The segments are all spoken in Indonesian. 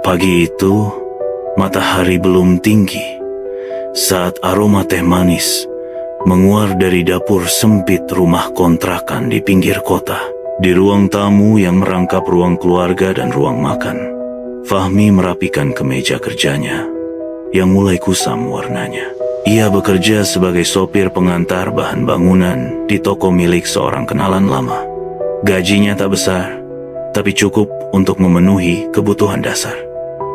Pagi itu, matahari belum tinggi saat aroma teh manis menguar dari dapur sempit rumah kontrakan di pinggir kota. Di ruang tamu yang merangkap ruang keluarga dan ruang makan, Fahmi merapikan kemeja kerjanya yang mulai kusam warnanya. Ia bekerja sebagai sopir pengantar bahan bangunan di toko milik seorang kenalan lama. Gajinya tak besar, tapi cukup untuk memenuhi kebutuhan dasar.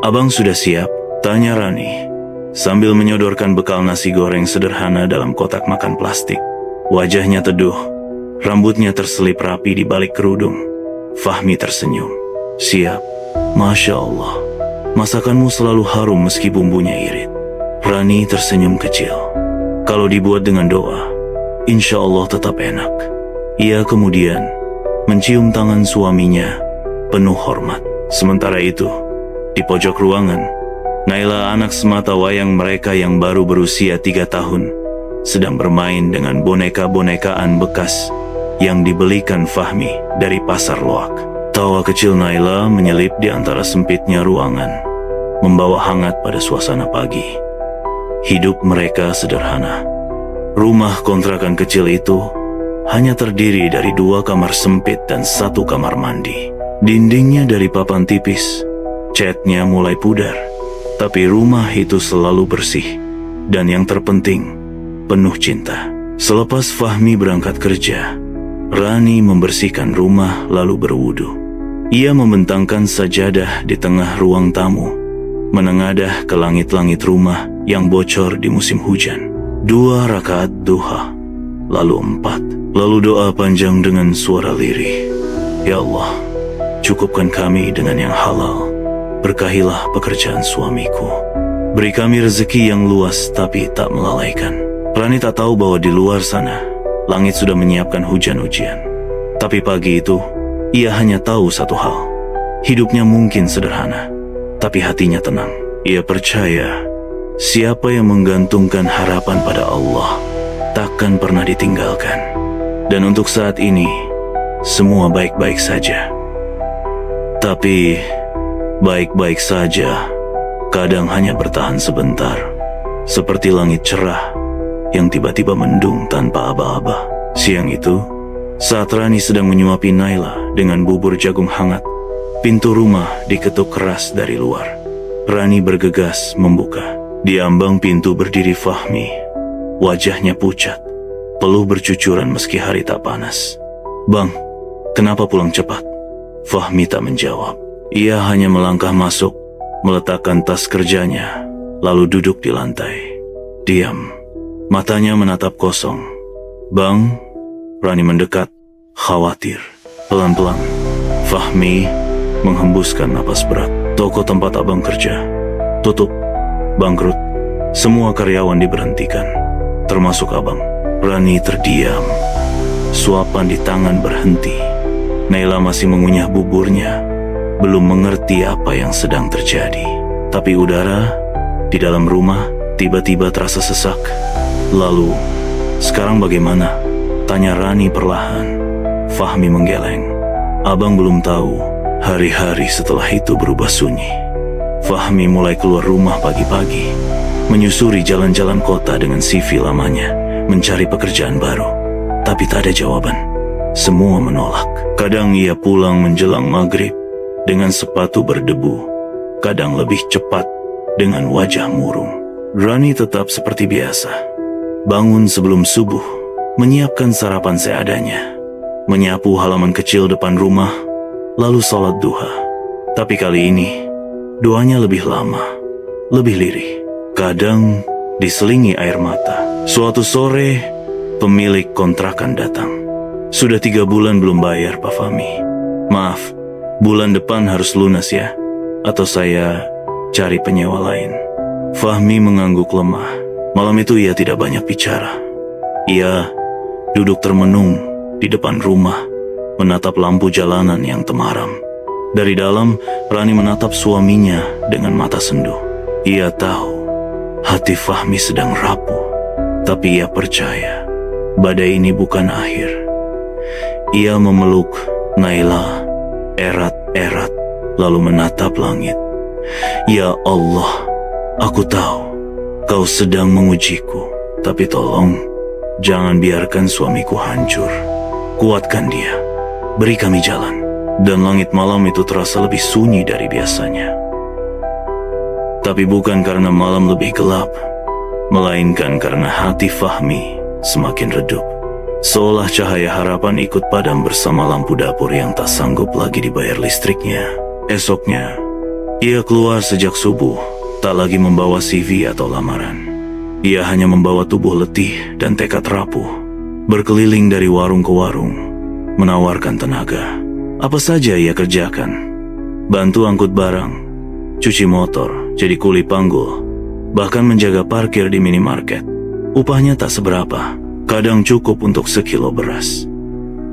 "Abang sudah siap?" tanya Rani, sambil menyodorkan bekal nasi goreng sederhana dalam kotak makan plastik. Wajahnya teduh, rambutnya terselip rapi di balik kerudung. Fahmi tersenyum. "Siap." "Masya Allah, masakanmu selalu harum meski bumbunya irit." Rani tersenyum kecil. "Kalau dibuat dengan doa, insya Allah tetap enak." Ia kemudian mencium tangan suaminya penuh hormat. Sementara itu, di pojok ruangan, Naila, anak semata wayang mereka yang baru berusia 3 tahun, sedang bermain dengan boneka-bonekaan bekas yang dibelikan Fahmi dari pasar loak. Tawa kecil Naila menyelip di antara sempitnya ruangan, membawa hangat pada suasana pagi. Hidup mereka sederhana. Rumah kontrakan kecil itu hanya terdiri dari 2 kamar sempit dan 1 kamar mandi. Dindingnya dari papan tipis, catnya mulai pudar, tapi rumah itu selalu bersih, dan yang terpenting, penuh cinta. Selepas Fahmi berangkat kerja, Rani membersihkan rumah lalu berwudu. Ia membentangkan sajadah di tengah ruang tamu, menengadah ke langit-langit rumah yang bocor di musim hujan. 2 rakaat duha, lalu 4, lalu doa panjang dengan suara lirih. "Ya Allah, cukupkan kami dengan yang halal. Berkahilah pekerjaan suamiku. Beri kami rezeki yang luas tapi tak melalaikan." Rani tak tahu bahwa di luar sana, langit sudah menyiapkan hujan-hujan. Tapi pagi itu, ia hanya tahu satu hal. Hidupnya mungkin sederhana, tapi hatinya tenang. Ia percaya, siapa yang menggantungkan harapan pada Allah, takkan pernah ditinggalkan. Dan untuk saat ini, semua baik-baik saja. Tapi, baik-baik saja kadang hanya bertahan sebentar, seperti langit cerah yang tiba-tiba mendung tanpa aba-aba. Siang itu, saat Rani sedang menyuapi Naila dengan bubur jagung hangat, pintu rumah diketuk keras dari luar. Rani bergegas membuka. Di ambang pintu berdiri Fahmi. Wajahnya pucat, peluh bercucuran meski hari tak panas. "Bang, kenapa pulang cepat?" Fahmi tak menjawab. Ia hanya melangkah masuk, meletakkan tas kerjanya, lalu duduk di lantai. Diam. Matanya menatap kosong. "Bang," Rani mendekat, khawatir. Pelan-pelan, Fahmi menghembuskan napas berat. "Toko tempat abang kerja tutup, bangkrut. Semua karyawan diberhentikan, termasuk abang." Rani terdiam. Suapan di tangan berhenti. Naila masih mengunyah buburnya, belum mengerti apa yang sedang terjadi. Tapi udara di dalam rumah tiba-tiba terasa sesak. "Lalu, sekarang bagaimana?" tanya Rani perlahan. Fahmi menggeleng. "Abang belum tahu." Hari-hari setelah itu berubah sunyi. Fahmi mulai keluar rumah pagi-pagi, menyusuri jalan-jalan kota dengan CV lamanya, mencari pekerjaan baru. Tapi tak ada jawaban. Semua menolak. Kadang ia pulang menjelang maghrib dengan sepatu berdebu, kadang lebih cepat dengan wajah murung. Rani tetap seperti biasa. Bangun sebelum subuh, menyiapkan sarapan seadanya, menyapu halaman kecil depan rumah, lalu sholat duha. Tapi kali ini, doanya lebih lama, lebih lirih, kadang diselingi air mata. Suatu sore, pemilik kontrakan datang. "Sudah 3 bulan belum bayar, Pak Fahmi. Maaf, bulan depan harus lunas ya, atau saya cari penyewa lain." Fahmi mengangguk lemah. Malam itu ia tidak banyak bicara. Ia duduk termenung di depan rumah, menatap lampu jalanan yang temaram. Dari dalam, Rani menatap suaminya dengan mata sendu. Ia tahu hati Fahmi sedang rapuh, tapi ia percaya badai ini bukan akhir. Ia memeluk Naila erat-erat lalu menatap langit. Ya Allah, aku tahu kau sedang mengujiku, tapi tolong jangan biarkan suamiku hancur. Kuatkan dia, beri kami jalan. Dan langit malam itu terasa lebih sunyi dari biasanya. Tapi bukan karena malam lebih gelap, melainkan karena hati Fahmi semakin redup. Seolah cahaya harapan ikut padam bersama lampu dapur yang tak sanggup lagi dibayar listriknya. Esoknya, ia keluar sejak subuh, tak lagi membawa CV atau lamaran. Ia hanya membawa tubuh letih dan tekad rapuh, berkeliling dari warung ke warung, menawarkan tenaga. Apa saja ia kerjakan. Bantu angkut barang, cuci motor, jadi kuli panggul, bahkan menjaga parkir di minimarket. Upahnya tak seberapa. Kadang cukup untuk sekilo beras,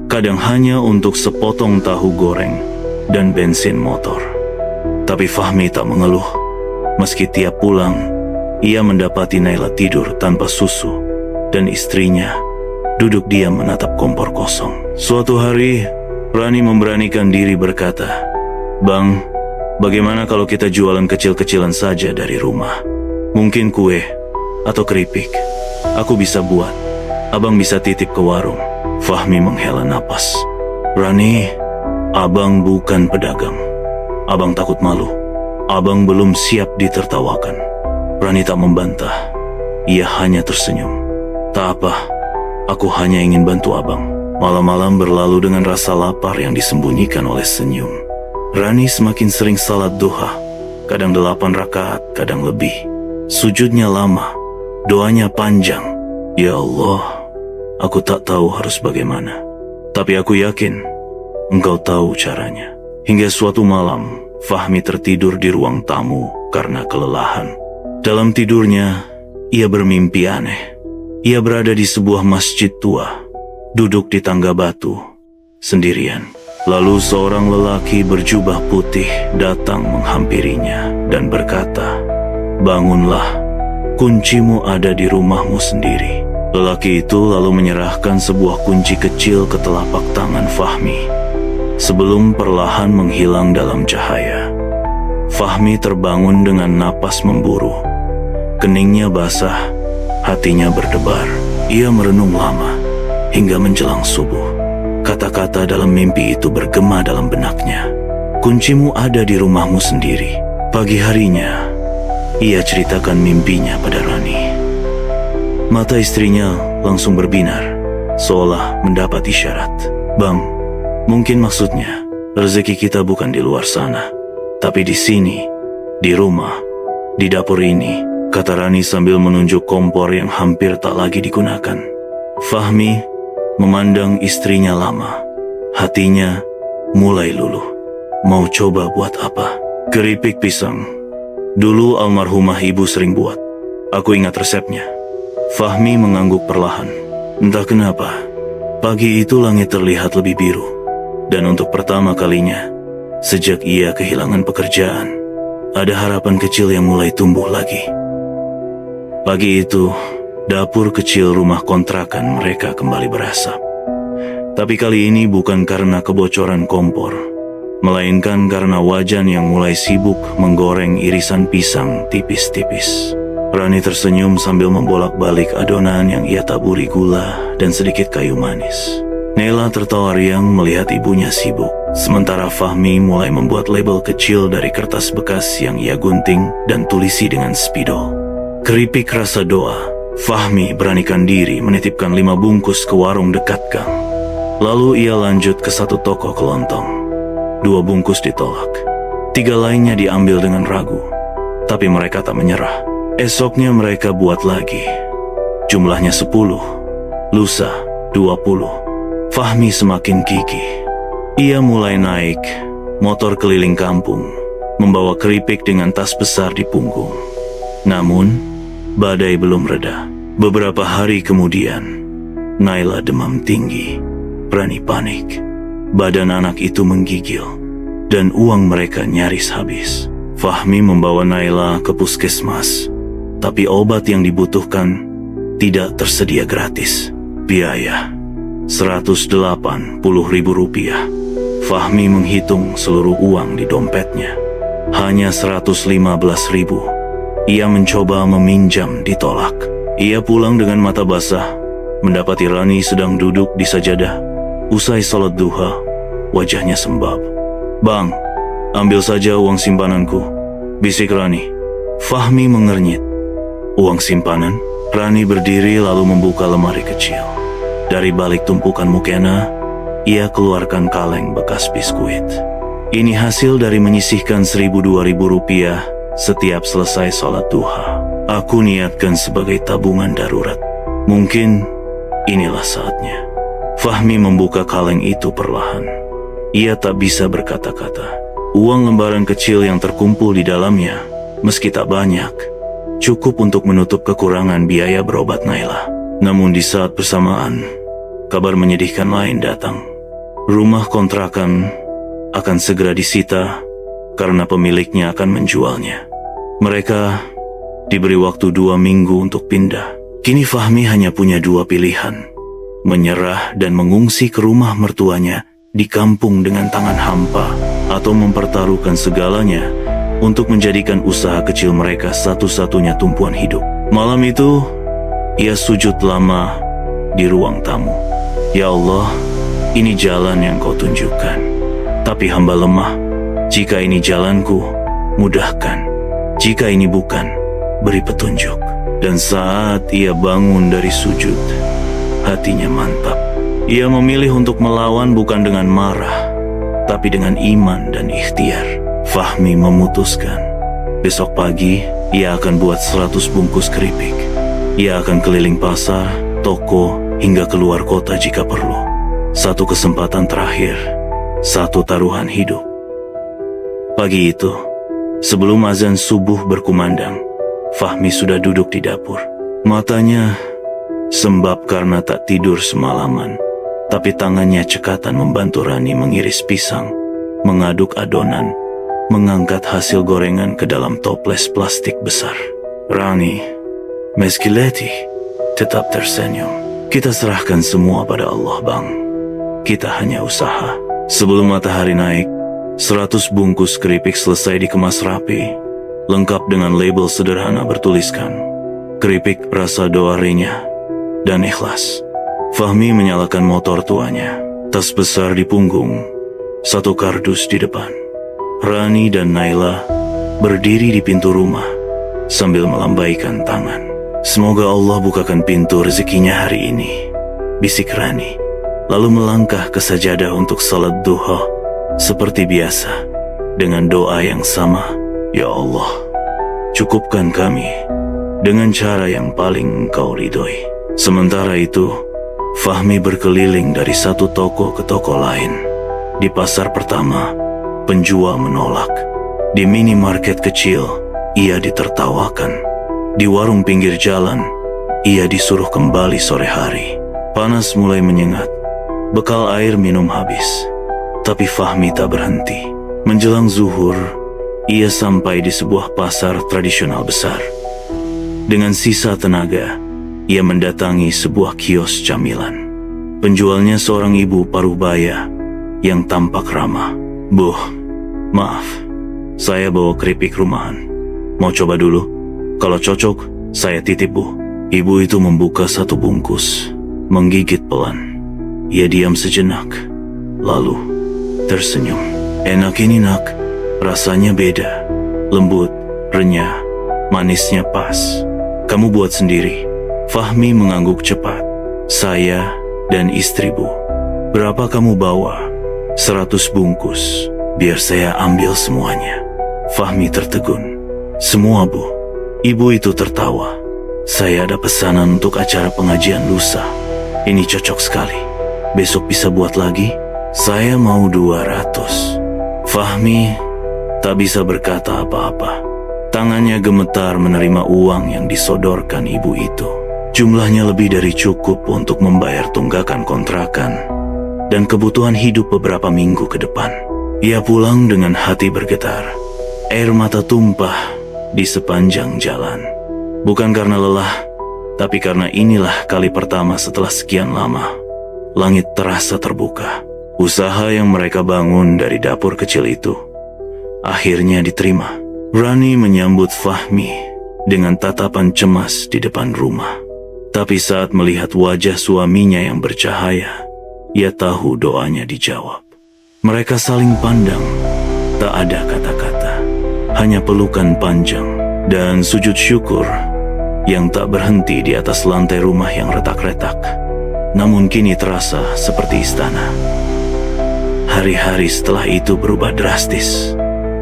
kadang hanya untuk sepotong tahu goreng dan bensin motor. Tapi Fahmi tak mengeluh. Meski tiap pulang, ia mendapati Naila tidur tanpa susu dan istrinya duduk diam menatap kompor kosong. Suatu hari, Rani memberanikan diri berkata, "Bang, bagaimana kalau kita jualan kecil-kecilan saja dari rumah? Mungkin kue atau keripik. Aku bisa buat. Abang bisa titip ke warung." Fahmi menghela napas. "Rani, abang bukan pedagang. Abang takut malu. Abang belum siap ditertawakan." Rani tak membantah. Ia hanya tersenyum. "Tak apa, aku hanya ingin bantu abang." Malam-malam berlalu dengan rasa lapar yang disembunyikan oleh senyum. Rani semakin sering salat duha. Kadang 8 rakaat, kadang lebih. Sujudnya lama, doanya panjang. "Ya Allah, aku tak tahu harus bagaimana, tapi aku yakin Engkau tahu caranya." Hingga suatu malam, Fahmi tertidur di ruang tamu karena kelelahan. Dalam tidurnya, ia bermimpi aneh. Ia berada di sebuah masjid tua, duduk di tangga batu, sendirian. Lalu seorang lelaki berjubah putih datang menghampirinya dan berkata, "Bangunlah, kuncimu ada di rumahmu sendiri." Lelaki itu lalu menyerahkan sebuah kunci kecil ke telapak tangan Fahmi, sebelum perlahan menghilang dalam cahaya. Fahmi terbangun dengan napas memburu. Keningnya basah, hatinya berdebar. Ia merenung lama, hingga menjelang subuh. Kata-kata dalam mimpi itu bergema dalam benaknya. "Kuncimu ada di rumahmu sendiri." Pagi harinya, ia ceritakan mimpinya pada Rani. Mata istrinya langsung berbinar, seolah mendapat isyarat. "Bang, mungkin maksudnya rezeki kita bukan di luar sana, tapi di sini, di rumah, di dapur ini," kata Rani sambil menunjuk kompor yang hampir tak lagi digunakan. Fahmi memandang istrinya lama. Hatinya mulai luluh. Mau coba buat apa? "Keripik pisang. Dulu almarhumah ibu sering buat. Aku ingat resepnya." Fahmi mengangguk perlahan. Entah kenapa, pagi itu langit terlihat lebih biru. Dan untuk pertama kalinya, sejak ia kehilangan pekerjaan, ada harapan kecil yang mulai tumbuh lagi. Pagi itu, dapur kecil rumah kontrakan mereka kembali berasap. Tapi kali ini bukan karena kebocoran kompor, melainkan karena wajan yang mulai sibuk menggoreng irisan pisang tipis-tipis. Rani tersenyum sambil membolak-balik adonan yang ia taburi gula dan sedikit kayu manis. Naila tertawa riang melihat ibunya sibuk, sementara Fahmi mulai membuat label kecil dari kertas bekas yang ia gunting dan tulisi dengan spidol. Keripik rasa doa. Fahmi beranikan diri menitipkan 5 bungkus ke warung dekat gang. Lalu ia lanjut ke satu toko kelontong. 2 bungkus ditolak. 3 lainnya diambil dengan ragu. Tapi mereka tak menyerah. Esoknya mereka buat lagi. Jumlahnya 10. Lusa 20. Fahmi semakin gigih. Ia mulai naik motor keliling kampung, membawa keripik dengan tas besar di punggung. Namun, badai belum reda. Beberapa hari kemudian, Naila demam tinggi. Rani panik. Badan anak itu menggigil, dan uang mereka nyaris habis. Fahmi membawa Naila ke puskesmas, tapi obat yang dibutuhkan tidak tersedia gratis. Biaya 180.000 rupiah. Fahmi menghitung seluruh uang di dompetnya. Hanya 115.000. Ia mencoba meminjam, ditolak. Ia pulang dengan mata basah, mendapati Rani sedang duduk di sajadah. Usai sholat duha, wajahnya sembab. "Bang, ambil saja uang simpananku," bisik Rani. Fahmi mengernyit. "Uang simpanan?" Rani berdiri lalu membuka lemari kecil. Dari balik tumpukan mukena, ia keluarkan kaleng bekas biskuit. Ini hasil dari menyisihkan 1.000-2.000 rupiah setiap selesai sholat duha. "Aku niatkan sebagai tabungan darurat. Mungkin inilah saatnya." Fahmi membuka kaleng itu perlahan. Ia tak bisa berkata-kata. Uang lembaran kecil yang terkumpul di dalamnya, meski tak banyak, cukup untuk menutup kekurangan biaya berobat Naila. Namun di saat bersamaan, kabar menyedihkan lain datang. Rumah kontrakan akan segera disita karena pemiliknya akan menjualnya. Mereka diberi waktu 2 minggu untuk pindah. Kini Fahmi hanya punya 2 pilihan: menyerah dan mengungsi ke rumah mertuanya di kampung dengan tangan hampa, atau mempertaruhkan segalanya untuk menjadikan usaha kecil mereka satu-satunya tumpuan hidup. Malam itu, ia sujud lama di ruang tamu. "Ya Allah, ini jalan yang Kau tunjukkan. Tapi hamba lemah. Jika ini jalanku, mudahkan. Jika ini bukan, beri petunjuk." Dan saat ia bangun dari sujud, hatinya mantap. Ia memilih untuk melawan bukan dengan marah, tapi dengan iman dan ikhtiar. Fahmi memutuskan, besok pagi ia akan buat 100 bungkus keripik. Ia akan keliling pasar, toko, hingga keluar kota jika perlu. Satu kesempatan terakhir, satu taruhan hidup. Pagi itu, sebelum azan subuh berkumandang, Fahmi sudah duduk di dapur. Matanya sembab karena tak tidur semalaman, tapi tangannya cekatan membantu Rani mengiris pisang, mengaduk adonan, mengangkat hasil gorengan ke dalam toples plastik besar. Rani, meski letih, tetap tersenyum. "Kita serahkan semua pada Allah, Bang. Kita hanya usaha." Sebelum matahari naik, 100 bungkus keripik selesai dikemas rapi, lengkap dengan label sederhana bertuliskan, "Keripik rasa doa renyah dan ikhlas." Fahmi menyalakan motor tuanya. Tas besar di punggung, satu kardus di depan. Rani dan Naila berdiri di pintu rumah sambil melambaikan tangan. "Semoga Allah bukakan pintu rezekinya hari ini," bisik Rani. Lalu melangkah ke sajadah untuk salat duha seperti biasa, dengan doa yang sama, "Ya Allah, cukupkan kami dengan cara yang paling Engkau ridhoi." Sementara itu, Fahmi berkeliling dari satu toko ke toko lain. Di pasar pertama, penjual menolak. Di minimarket kecil, ia ditertawakan. Di warung pinggir jalan, ia disuruh kembali sore hari. Panas mulai menyengat. Bekal air minum habis. Tapi Fahmi tak berhenti. Menjelang zuhur, ia sampai di sebuah pasar tradisional besar. Dengan sisa tenaga, ia mendatangi sebuah kios camilan. Penjualnya seorang ibu paruh baya yang tampak ramah. "Bu, maaf, saya bawa keripik rumahan. Mau coba dulu? Kalau cocok, saya titip, Bu." Ibu itu membuka satu bungkus, menggigit pelan. Ia diam sejenak, lalu tersenyum. "Enak ini, Nak. Rasanya beda. Lembut, renyah, manisnya pas. Kamu buat sendiri?" Fahmi mengangguk cepat. "Saya dan istri, Bu." "Berapa kamu bawa?" 100 bungkus. "Biar saya ambil semuanya." Fahmi tertegun. "Semua, Bu?" Ibu itu tertawa. "Saya ada pesanan untuk acara pengajian lusa. Ini cocok sekali. Besok bisa buat lagi?" "Saya mau 200. Fahmi tak bisa berkata apa-apa. Tangannya gemetar menerima uang yang disodorkan ibu itu. Jumlahnya lebih dari cukup untuk membayar tunggakan kontrakan dan kebutuhan hidup beberapa minggu ke depan. Ia pulang dengan hati bergetar. Air mata tumpah di sepanjang jalan. Bukan karena lelah, tapi karena inilah kali pertama setelah sekian lama langit terasa terbuka. Usaha yang mereka bangun dari dapur kecil itu akhirnya diterima. Rani menyambut Fahmi dengan tatapan cemas di depan rumah. Tapi saat melihat wajah suaminya yang bercahaya, ia tahu doanya dijawab. Mereka saling pandang, tak ada kata-kata, hanya pelukan panjang dan sujud syukur yang tak berhenti di atas lantai rumah yang retak-retak, namun kini terasa seperti istana. Hari-hari setelah itu berubah drastis.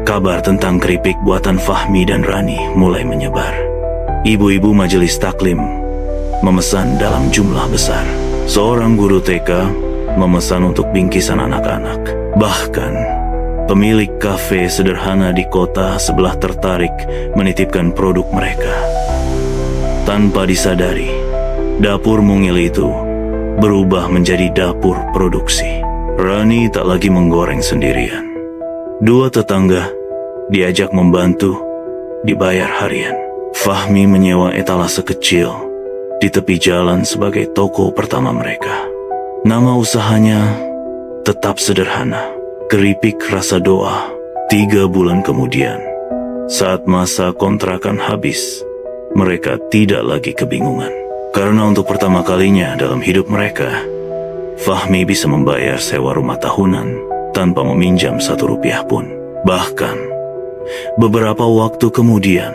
Kabar tentang keripik buatan Fahmi dan Rani mulai menyebar. Ibu-ibu majelis taklim memesan dalam jumlah besar. Seorang guru TK memesan untuk bingkisan anak-anak. Bahkan, pemilik kafe sederhana di kota sebelah tertarik menitipkan produk mereka. Tanpa disadari, dapur mungil itu berubah menjadi dapur produksi. Rani tak lagi menggoreng sendirian. 2 tetangga diajak membantu, dibayar harian. Fahmi menyewa etalase kecil di tepi jalan sebagai toko pertama mereka. Nama usahanya tetap sederhana, Keripik Rasa Doa. 3 bulan kemudian, saat masa kontrakan habis, mereka tidak lagi kebingungan. Karena untuk pertama kalinya dalam hidup mereka, Fahmi bisa membayar sewa rumah tahunan tanpa meminjam 1 rupiah pun. Bahkan, beberapa waktu kemudian,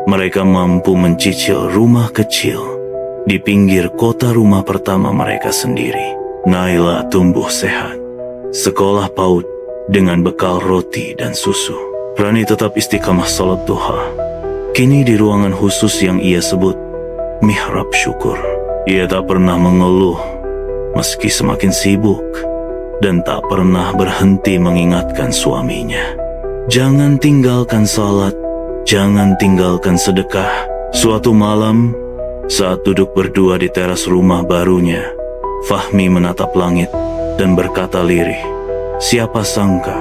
mereka mampu mencicil rumah kecil di pinggir kota, rumah pertama mereka sendiri. Naila tumbuh sehat, sekolah PAUD dengan bekal roti dan susu. Rani tetap istiqamah salat duha, kini di ruangan khusus yang ia sebut mihrab syukur. Ia tak pernah mengeluh meski semakin sibuk, dan tak pernah berhenti mengingatkan suaminya. Jangan tinggalkan salat, jangan tinggalkan sedekah. Suatu malam, saat duduk berdua di teras rumah barunya, Fahmi menatap langit dan berkata lirih, "Siapa sangka,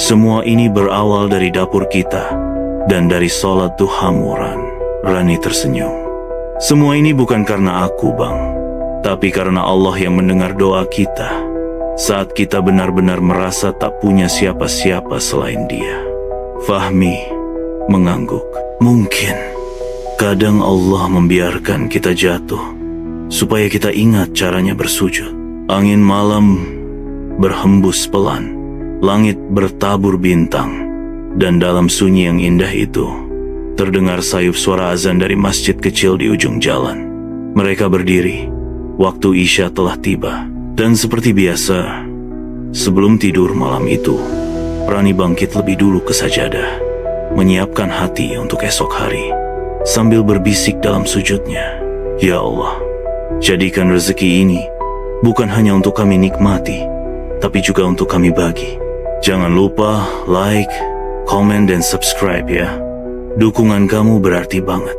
semua ini berawal dari dapur kita dan dari salat duhamu, Ran." Rani tersenyum. "Semua ini bukan karena aku, Bang, tapi karena Allah yang mendengar doa kita saat kita benar-benar merasa tak punya siapa-siapa selain Dia." Fahmi mengangguk. Mungkin kadang Allah membiarkan kita jatuh supaya kita ingat caranya bersujud. Angin malam berhembus pelan, langit bertabur bintang, dan dalam sunyi yang indah itu terdengar sayup suara azan dari masjid kecil di ujung jalan. Mereka berdiri, waktu Isya telah tiba. Dan seperti biasa, sebelum tidur malam itu, Rani bangkit lebih dulu ke sajadah, menyiapkan hati untuk esok hari, sambil berbisik dalam sujudnya, "Ya Allah, jadikan rezeki ini bukan hanya untuk kami nikmati, tapi juga untuk kami bagi." Jangan lupa like, komen, dan subscribe ya. Dukungan kamu berarti banget.